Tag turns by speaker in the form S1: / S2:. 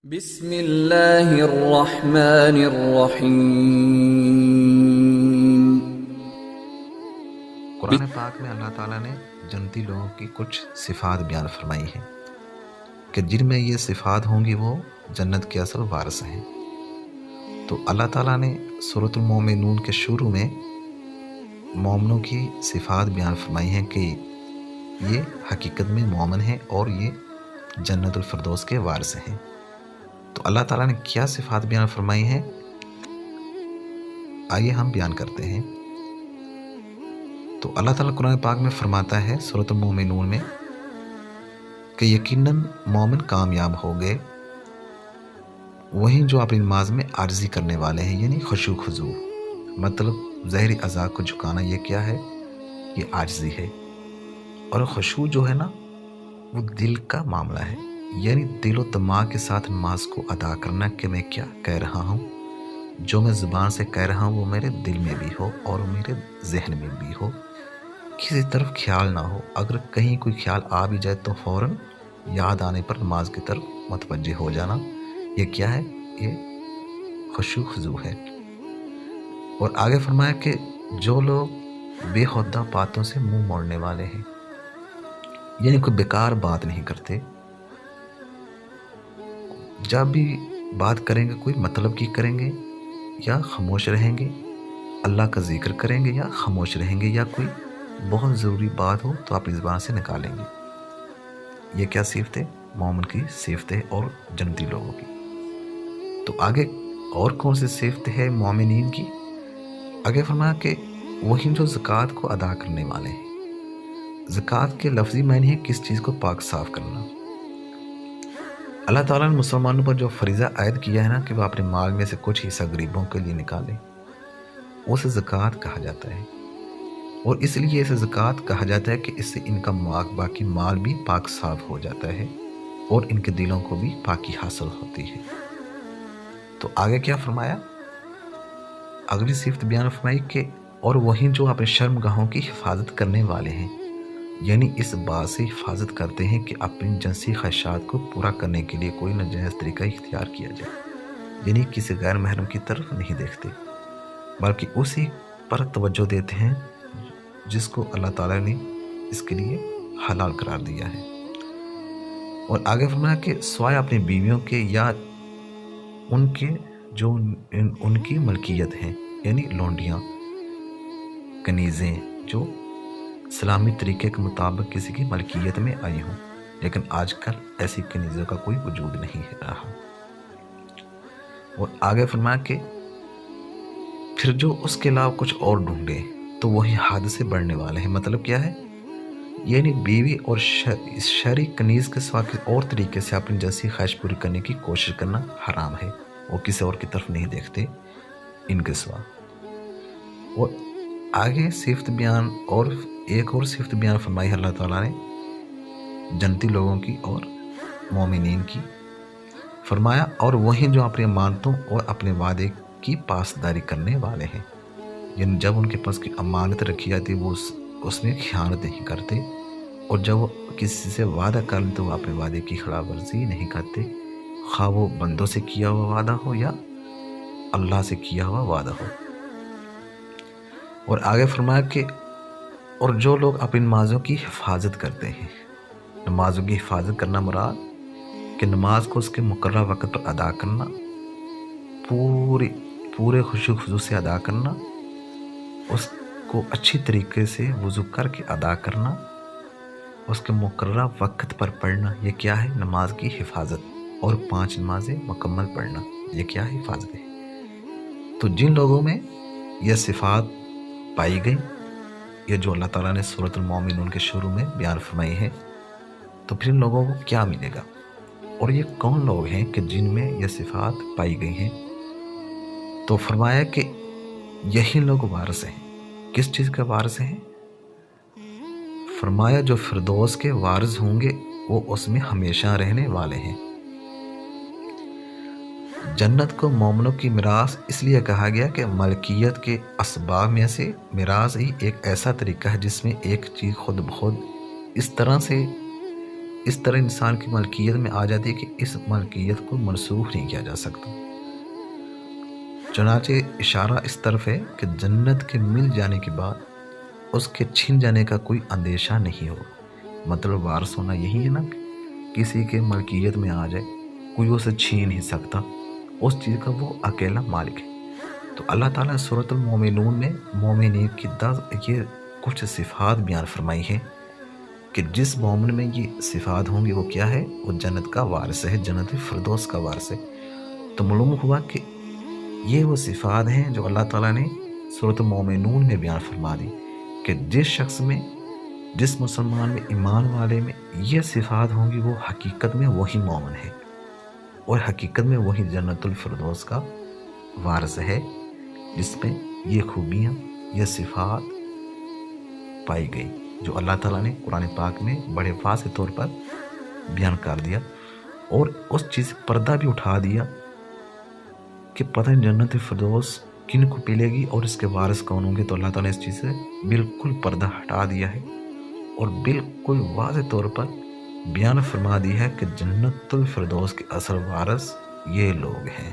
S1: بسم اللہ الرحمن الرحیم۔
S2: قرآن پاک میں اللہ تعالیٰ نے جنتی لوگوں کی کچھ صفات بیان فرمائی ہیں کہ جن میں یہ صفات ہوں گی وہ جنت کے اصل وارث ہیں۔ تو اللہ تعالیٰ نے سورۃ المومنون کے شروع میں مومنوں کی صفات بیان فرمائی ہیں کہ یہ حقیقت میں مومن ہیں اور یہ جنت الفردوس کے وارث ہیں۔ تو اللہ تعالیٰ نے کیا صفات بیان فرمائی ہیں، آئیے ہم بیان کرتے ہیں۔ تو اللہ تعالیٰ قرآن پاک میں فرماتا ہے سورۃ المومنون میں کہ یقیناً مومن کامیاب ہو گئے وہیں جو اپنی نماز میں عاجزی کرنے والے ہیں، یعنی خشوع خضوع، مطلب ظاہری اعضاء کو جھکانا، یہ کیا ہے؟ یہ عاجزی ہے۔ اور خشوع جو ہے نا وہ دل کا معاملہ ہے، یعنی دل و دماغ کے ساتھ نماز کو ادا کرنا کہ میں کیا کہہ رہا ہوں، جو میں زبان سے کہہ رہا ہوں وہ میرے دل میں بھی ہو اور میرے ذہن میں بھی ہو، کسی طرف خیال نہ ہو۔ اگر کہیں کوئی خیال آ بھی جائے تو فوراً یاد آنے پر نماز کی طرف متوجہ ہو جانا، یہ کیا ہے؟ یہ خشوع خضوع ہے۔ اور آگے فرمایا کہ جو لوگ بے ہودہ باتوں سے منہ موڑنے والے ہیں، یعنی کوئی بیکار بات نہیں کرتے، جب بھی بات کریں گے کوئی مطلب کی کریں گے یا خاموش رہیں گے، اللہ کا ذکر کریں گے یا خاموش رہیں گے، یا کوئی بہت ضروری بات ہو تو اپنی زبان سے نکالیں گے۔ یہ کیا صفت ہے؟ مومن کی صفت ہے اور جنتی لوگوں کی۔ تو آگے اور کون سی صفت ہے مومنین کی؟ آگے فرمایا کہ وہی جو زکوٰۃ کو ادا کرنے والے ہیں۔ زکوٰۃ کے لفظی معنی ہے کس چیز کو پاک صاف کرنا۔ اللہ تعالیٰ نے مسلمانوں پر جو فریضہ عائد کیا ہے نا کہ وہ اپنے مال میں سے کچھ حصہ غریبوں کے لیے نکالیں، اسے زکوٰۃ کہا جاتا ہے۔ اور اس لیے اسے زکوٰۃ کہا جاتا ہے کہ اس سے ان کا باقی مال بھی پاک صاف ہو جاتا ہے اور ان کے دلوں کو بھی پاکی حاصل ہوتی ہے۔ تو آگے کیا فرمایا؟ اگلی صفت بیان فرمائی کہ اور وہی جو اپنے شرم گاہوں کی حفاظت کرنے والے ہیں، یعنی اس بات سے حفاظت کرتے ہیں کہ اپنی جنسی خواہشات کو پورا کرنے کے لیے کوئی ناجائز طریقہ اختیار کیا جائے، یعنی کسی غیر محرم کی طرف نہیں دیکھتے بلکہ اسی پر توجہ دیتے ہیں جس کو اللہ تعالیٰ نے اس کے لیے حلال قرار دیا ہے۔ اور آگے فرمایا کہ سوائے اپنی بیویوں کے یا ان کے جو ان کی ملکیت ہیں، یعنی لونڈیاں، کنیزیں جو اسلامی طریقے کے مطابق کسی کی ملکیت میں آئی ہوں، لیکن آج کل ایسی کنیزوں کا کوئی وجود نہیں رہا۔ اور آگے فرمایا کہ پھر جو اس کے علاوہ کچھ اور ڈھونڈے تو وہی حد سے بڑھنے والے ہیں۔ مطلب کیا ہے؟ یعنی بیوی اور شرعی کنیز کے سوا کسی اور طریقے سے اپنی جنسی خواہش پوری کرنے کی کوشش کرنا حرام ہے، اور کسی اور کی طرف نہیں دیکھتے ان کے سوا۔ اور آگے صفت بیان اور ایک اور صفت بیان فرمائی اللہ تعالیٰ نے جنتی لوگوں کی اور مومنین کی۔ فرمایا اور وہیں جو اپنی امانتوں اور اپنے وعدے کی پاسداری کرنے والے ہیں، یعنی جب ان کے پاس کی امانت رکھی جاتی وہ اس میں خیانت نہیں کرتے، اور جب وہ کسی سے وعدہ کر لیں تو وہ اپنے وعدے کی خلاف ورزی نہیں کرتے، خواہ وہ بندوں سے کیا ہوا وعدہ ہو یا اللہ سے کیا ہوا وعدہ ہو۔ اور آگے فرمایا کہ اور جو لوگ اپنی نمازوں کی حفاظت کرتے ہیں۔ نمازوں کی حفاظت کرنا مراد کہ نماز کو اس کے مقررہ وقت پر ادا کرنا، پورے خشوع خضوع سے ادا کرنا، اس کو اچھی طریقے سے وضو کر کے ادا کرنا، اس کے مقررہ وقت پر پڑھنا، یہ کیا ہے؟ نماز کی حفاظت۔ اور 5 نمازیں مکمل پڑھنا، یہ کیا ہے؟ حفاظت ہے۔ تو جن لوگوں میں یہ صفات پائی گئی، یہ جو اللہ تعالیٰ نے سورۃ المومنون کے شروع میں بیان فرمائی ہے، تو پھر ان لوگوں کو کیا ملے گا؟ اور یہ کون لوگ ہیں کہ جن میں یہ صفات پائی گئی ہیں؟ تو فرمایا کہ یہی لوگ وارث ہیں۔ کس چیز کے وارث ہیں؟ فرمایا جو فردوس کے وارث ہوں گے وہ اس میں ہمیشہ رہنے والے ہیں۔ جنت کو مومنوں کی میراث اس لیے کہا گیا کہ ملکیت کے اسباب میں سے میراث ہی ایک ایسا طریقہ ہے جس میں ایک چیز خود بخود اس طرح سے اس طرح انسان کی ملکیت میں آ جاتی ہے کہ اس ملکیت کو منسوخ نہیں کیا جا سکتا۔ چنانچہ اشارہ اس طرف ہے کہ جنت کے مل جانے کے بعد اس کے چھن جانے کا کوئی اندیشہ نہیں ہو۔ مطلب وارث ہونا یہی ہے نا، کسی کے ملکیت میں آ جائے کوئی اسے چھین نہیں سکتا، اس چیز کا وہ اکیلا مالک ہے۔ تو اللہ تعالیٰ نے سورۃ المومنون میں مومنین کی یہ کچھ صفات بیان فرمائی ہیں کہ جس مومن میں یہ صفات ہوں گی وہ کیا ہے، وہ جنت کا وارث ہے، جنت فردوس کا وارث ہے۔ تو معلوم ہوا کہ یہ وہ صفات ہیں جو اللہ تعالیٰ نے سورۃ المومنون میں بیان فرما دی کہ جس شخص میں، جس مسلمان میں، ایمان والے میں یہ صفات ہوں گی وہ حقیقت میں وہی مومن ہے اور حقیقت میں وہی جنت الفردوس کا وارث ہے، جس میں یہ خوبیاں، یہ صفات پائی گئی جو اللہ تعالیٰ نے قرآن پاک میں بڑے واضح طور پر بیان کر دیا، اور اس چیز سے پردہ بھی اٹھا دیا کہ پتہ نہیں جنت فردوس کن کو ملے گی اور اس کے وارث کون ہوں گے۔ تو اللہ تعالیٰ نے اس چیز سے بالکل پردہ ہٹا دیا ہے اور بالکل واضح طور پر بیان فرما دی ہے کہ جنت الفردوس کے اصل وارث یہ لوگ ہیں۔